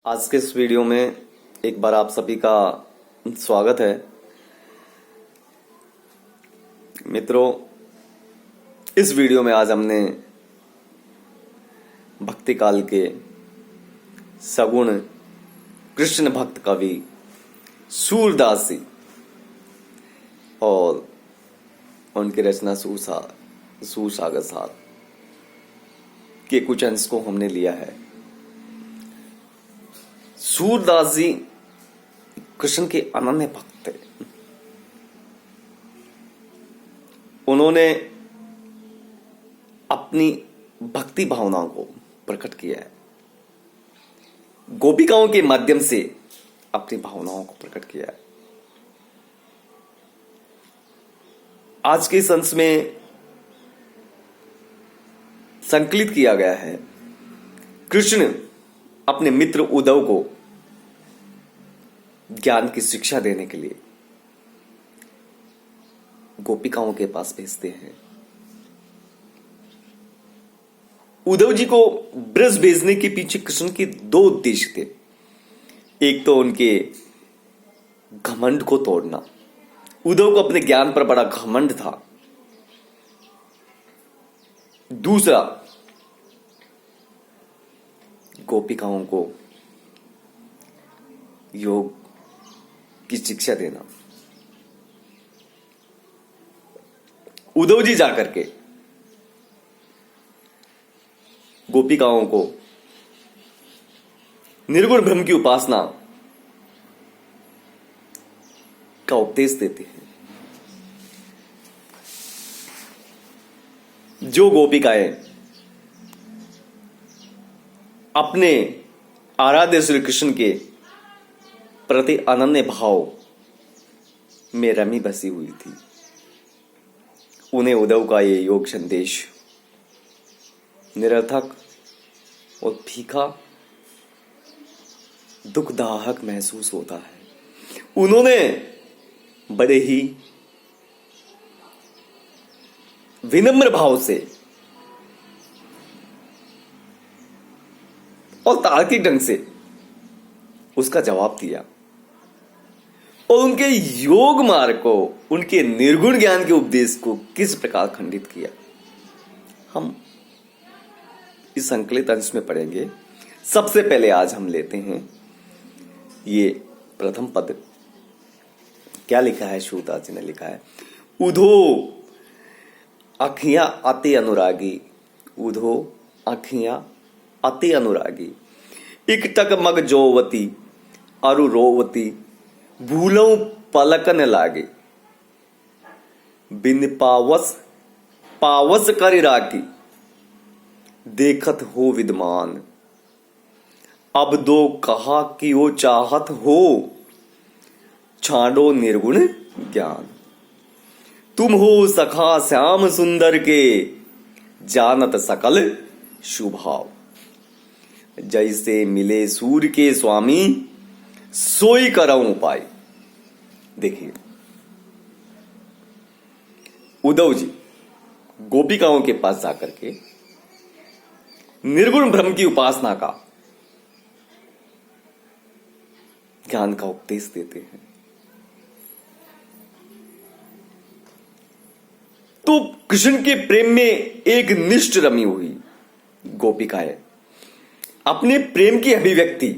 आज के इस वीडियो में एक बार आप सभी का स्वागत है। मित्रों, इस वीडियो में आज हमने भक्ति काल के सगुण कृष्ण भक्त कवि सूरदास जी और उनकी रचना सूरसागर सार के कुछ अंश को हमने लिया है। सूरदास जी कृष्ण के अनन्य भक्त थे। उन्होंने अपनी भक्ति भावनाओं को प्रकट किया है, गोपिकाओं के माध्यम से अपनी भावनाओं को प्रकट किया है। आज के इस अंश में संकलित किया गया है कृष्ण अपने मित्र उद्धव को ज्ञान की शिक्षा देने के लिए गोपिकाओं के पास भेजते हैं। उद्धव जी को ब्रज भेजने के पीछे कृष्ण के दो उद्देश्य थे। एक तो उनके घमंड को तोड़ना। उद्धव को अपने ज्ञान पर बड़ा घमंड था। दूसरा, गोपिकाओं को योग की शिक्षा देना। उद्धव जी जाकर के गोपिकाओं को निर्गुण ब्रह्म की उपासना का उपदेश देते हैं। जो गोपिकाएं अपने आराध्य श्री कृष्ण के प्रति अनन्य भाव में रमी बसी हुई थी, उन्हें उद्धव का ये योग संदेश निरर्थक और फीका दुखदायक महसूस होता है। उन्होंने बड़े ही विनम्र भाव से और तार्किक ढंग से उसका जवाब दिया और उनके योग मार्ग को, उनके निर्गुण ज्ञान के उपदेश को किस प्रकार खंडित किया, हम इस संकलित अंश में पढ़ेंगे। सबसे पहले आज हम लेते हैं ये प्रथम पद। क्या लिखा है? सूरदास जी ने लिखा है, उधो अखियां अति अनुरागी, उधो अखियां अति अनुरागी, इकटक मग जोवती अरु रोवती, भूलऊ पलकन लागे, बिन पावस पावस कर राखी, देखत हो विद्मान, अब दो कहा कि वो चाहत हो, छाड़ो निर्गुण ज्ञान, तुम हो सखा श्याम सुंदर के, जानत सकल शुभाव, जैसे मिले सूर्य के स्वामी, सोई करऊं उपाय। देखिए, उद्धव जी गोपिकाओं के पास जाकर के निर्गुण ब्रह्म की उपासना का ज्ञान का उपदेश देते हैं। तो कृष्ण के प्रेम में एक निष्ठ रमी हुई गोपिकाएं अपने प्रेम की अभिव्यक्ति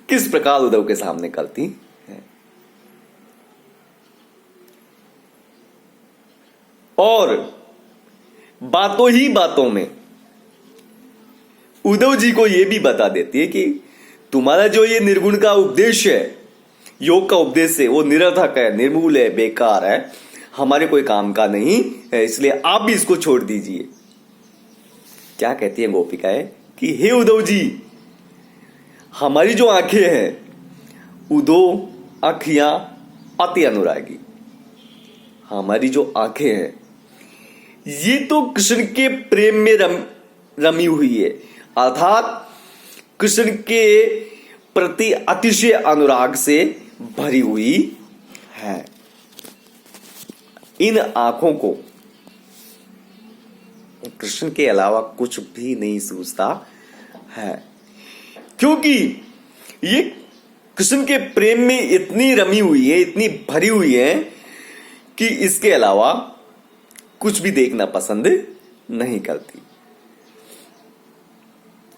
किस प्रकार उद्धव के सामने करती है और बातों ही बातों में उद्धव जी को यह भी बता देती है कि तुम्हारा जो ये निर्गुण का उपदेश है, योग का उपदेश है, वो निरर्थक है, निर्मूल है, बेकार है, हमारे कोई काम का नहीं है, इसलिए आप भी इसको छोड़ दीजिए। क्या कहती है गोपिकाएं कि हे उद्धव जी, हमारी जो आंखें हैं, उदो अखियां अति अनुरागी, हमारी जो आंखें हैं ये तो कृष्ण के प्रेम में रमी हुई है, अर्थात कृष्ण के प्रति अतिशय अनुराग से भरी हुई है। इन आंखों को कृष्ण के अलावा कुछ भी नहीं सूझता है। क्योंकि ये कृष्ण के प्रेम में इतनी रमी हुई है, इतनी भरी हुई है कि इसके अलावा कुछ भी देखना पसंद नहीं करती।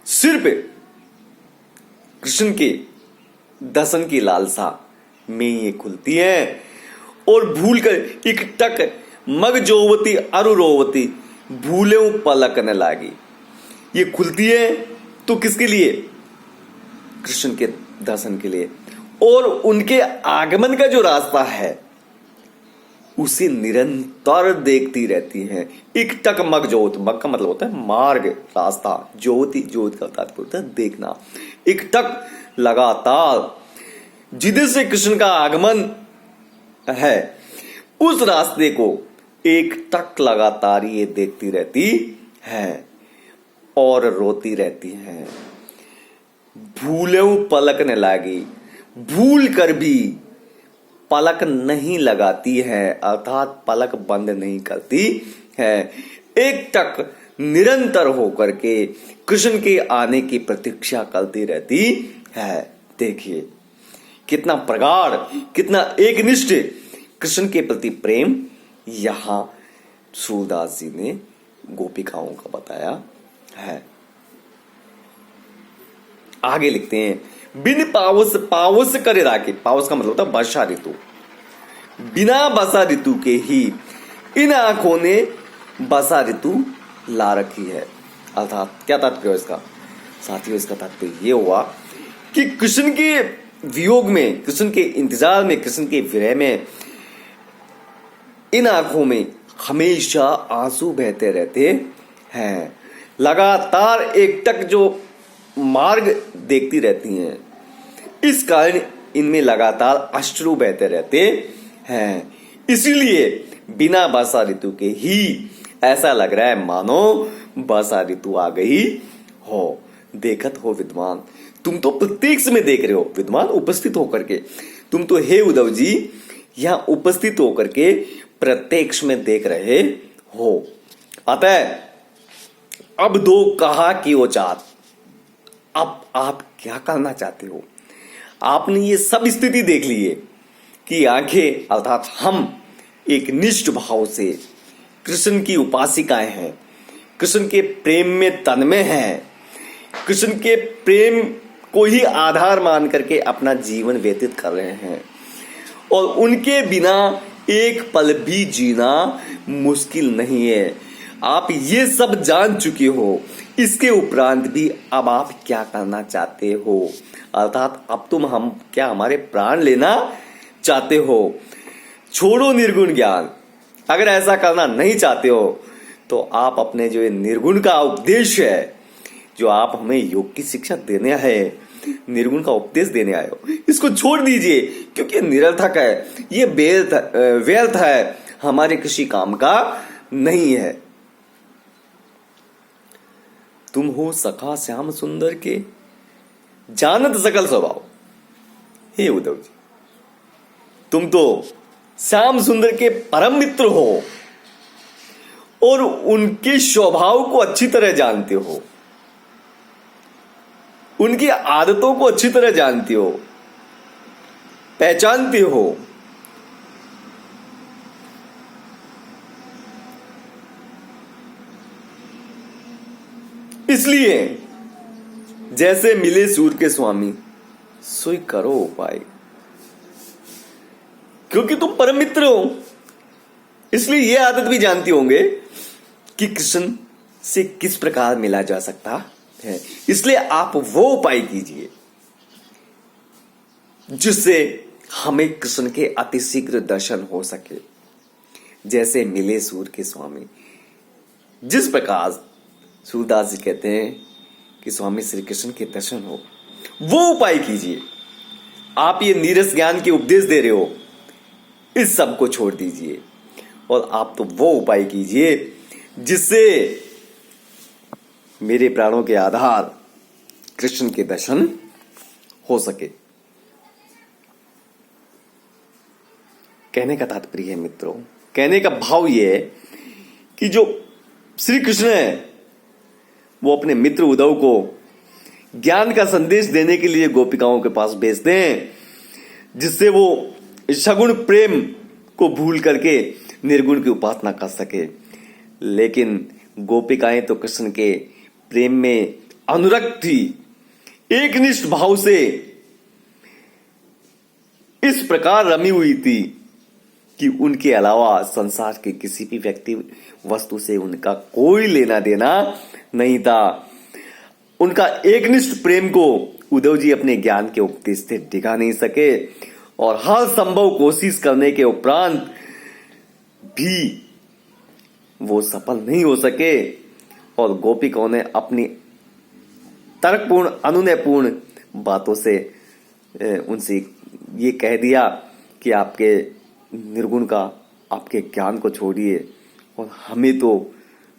सिर्फ कृष्ण के दर्शन की लालसा में ये खुलती है और भूल कर इकटक मग जोवती अरुरोवती भूले पलक न लागी। ये खुलती है तो किसके लिए? कृष्ण के दर्शन के लिए। और उनके आगमन का जो रास्ता है उसे निरंतर देखती रहती हैं। इकटक मग जोत, मग का मतलब होता है मार्ग, रास्ता, ज्योति, ज्योत का तात्पर्य होता है देखना। इकटक लगातार जिधर से कृष्ण का आगमन है उस रास्ते को एक टक लगातार ये देखती रहती है और रोती रहती है। भूले पलक न लागी, भूल कर भी पलक नहीं लगाती है, अर्थात पलक बंद नहीं करती है। एक टक निरंतर होकर के कृष्ण के आने की प्रतीक्षा करती रहती है। देखिए कितना प्रगाढ़, कितना एकनिष्ठ कृष्ण के प्रति प्रेम यहां सूरदास जी ने गोपिकाओं का बताया है। आगे लिखते हैं, बिन पावस पावस करे राखे। पावस का मतलब होता है वर्षा ऋतु। बिना वर्षा ऋतु के ही इन आंखों ने वर्षा ऋतु ला रखी है। अर्थात क्या तात्पर्य इसका? साथियों इसका तात्पर्य यह हुआ कि कृष्ण के वियोग में, कृष्ण के इंतजार में, कृष्ण के विरह में इन आंखों में हमेशा आंसू बहते रहते हैं। लगातार एकटक जो मार्ग देखती रहती हैं, इस कारण इनमें लगातार अश्रु बहते रहते हैं। इसीलिए बिना वर्षा ऋतु के ही ऐसा लग रहा है मानो वर्षा ऋतु आ गई हो। देखत हो विद्वान, तुम तो प्रत्यक्ष में देख रहे हो विद्वान, उपस्थित होकर के। तुम तो हे उद्धव जी यहां उपस्थित होकर के प्रत्यक्ष में देख रहे हो। अतः अब दो कहा कि वो चाहत, अब आप क्या करना चाहते हो? आपने ये सब स्थिति देख ली है कि आंखें अर्थात हम एक निष्ठ भाव से कृष्ण की उपासिकाएं हैं, कृष्ण के प्रेम में तन्मय हैं, कृष्ण के प्रेम को ही आधार मान करके अपना जीवन व्यतीत कर रहे हैं और उनके बिना एक पल भी जीना मुश्किल नहीं है। आप ये सब जान चुके हो, इसके उपरांत भी अब आप क्या करना चाहते हो? अर्थात अब तुम हम क्या हमारे प्राण लेना चाहते हो? छोड़ो निर्गुण ज्ञान। अगर ऐसा करना नहीं चाहते हो तो आप अपने जो ये निर्गुण का उपदेश है, जो आप हमें योग की शिक्षा देने आए, निर्गुण का उपदेश देने आए हो, इसको छोड़ दीजिए, क्योंकि ये निरर्थक है, ये व्यर्थ है, हमारे किसी काम का नहीं है। तुम हो सखा श्याम सुंदर के जानत सकल स्वभाव। हे उद्धव जी, तुम तो श्याम सुंदर के परम मित्र हो और उनके स्वभाव को अच्छी तरह जानते हो, उनकी आदतों को अच्छी तरह जानते हो, पहचानते हो। इसलिए जैसे मिले सूर के स्वामी सोई करो उपाय। क्योंकि तुम परम मित्र हो, इसलिए यह आदत भी जानती होंगे कि कृष्ण से किस प्रकार मिला जा सकता है। इसलिए आप वो उपाय कीजिए जिससे हमें कृष्ण के अतिशीघ्र दर्शन हो सके। जैसे मिले सूर के स्वामी, जिस प्रकार सूरदास जी कहते हैं कि स्वामी श्री कृष्ण के दर्शन हो, वो उपाय कीजिए। आप ये नीरस ज्ञान के उपदेश दे रहे हो, इस सब को छोड़ दीजिए और आप तो वो उपाय कीजिए जिससे मेरे प्राणों के आधार कृष्ण के दर्शन हो सके। कहने का तात्पर्य है मित्रों, कहने का भाव यह है कि जो श्री कृष्ण है वो अपने मित्र उद्धव को ज्ञान का संदेश देने के लिए गोपिकाओं के पास भेजते हैं, जिससे वो सगुण प्रेम को भूल करके निर्गुण की उपासना कर सके। लेकिन गोपिकाएं तो कृष्ण के प्रेम में अनुरक्त थी, एकनिष्ठ भाव से इस प्रकार रमी हुई थी कि उनके अलावा संसार के किसी भी व्यक्ति वस्तु से उनका कोई लेना देना नहीं था। उनका एकनिष्ठ प्रेम को उद्धव जी अपने ज्ञान के उपदेश से डिगा नहीं सके और हर संभव कोशिश करने के उपरांत भी वो सफल नहीं हो सके। और गोपिकाओं ने अपनी तर्कपूर्ण अनुनयपूर्ण बातों से उनसे ये कह दिया कि आपके निर्गुण का, आपके ज्ञान को छोड़िए और हमें तो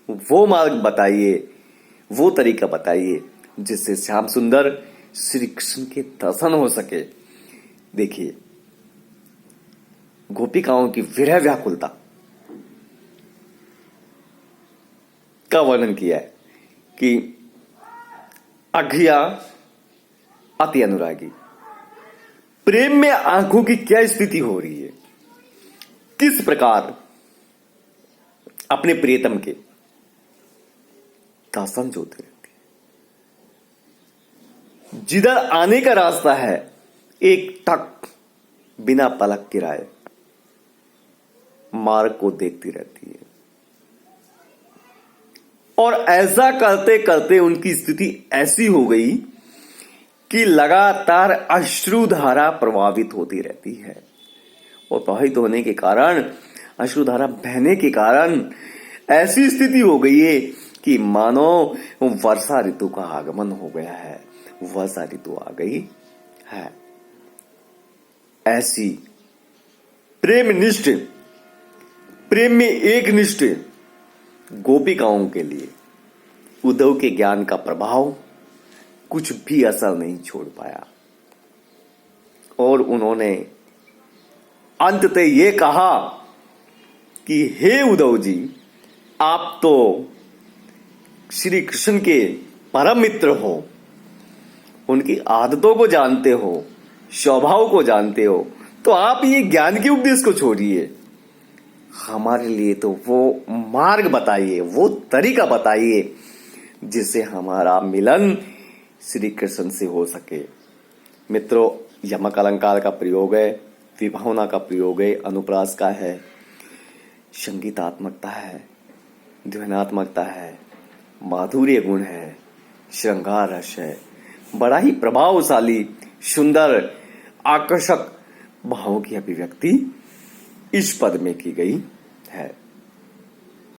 वो मार्ग बताइए, वो तरीका बताइए जिससे श्याम सुंदर श्री कृष्ण के दर्शन हो सके। देखिए गोपिकाओं की विरह व्याकुलता का वर्णन किया है कि अघिया अति अनुरागी, प्रेम में आंखों की क्या स्थिति हो रही है, किस प्रकार अपने प्रियतम के दर्शन जोते रहती है। जिधर आने का रास्ता है एक टक बिना पलक गिराए मार्ग को देखती रहती है। और ऐसा करते करते उनकी स्थिति ऐसी हो गई कि लगातार अश्रुधारा प्रभावित होती रहती है। और प्रभावित होने के कारण, अश्रुधारा बहने के कारण ऐसी स्थिति हो गई है कि मानो वर्षा ऋतु का आगमन हो गया है, वर्षा ऋतु आ गई है। ऐसी प्रेमनिष्ठ, प्रेम में एकनिष्ठ गोपिकाओं के लिए उद्धव के ज्ञान का प्रभाव कुछ भी असर नहीं छोड़ पाया और उन्होंने अंततः ये कहा कि हे उद्धव जी, आप तो श्री कृष्ण के परम मित्र हो, उनकी आदतों को जानते हो, स्वभाव को जानते हो, तो आप ये ज्ञान के उपदेश को छोड़िए, हमारे लिए तो वो मार्ग बताइए, वो तरीका बताइए जिससे हमारा मिलन श्री कृष्ण से हो सके। मित्रों, यमक अलंकार का प्रयोग है, विभावना का प्रयोग है, अनुप्रास का है, संगीतात्मकता है, ध्वनात्मकता है, माधुर्य गुण है, श्रृंगार रस है, बड़ा ही प्रभावशाली, सुंदर, आकर्षक भावों की अभिव्यक्ति इस पद में की गई है।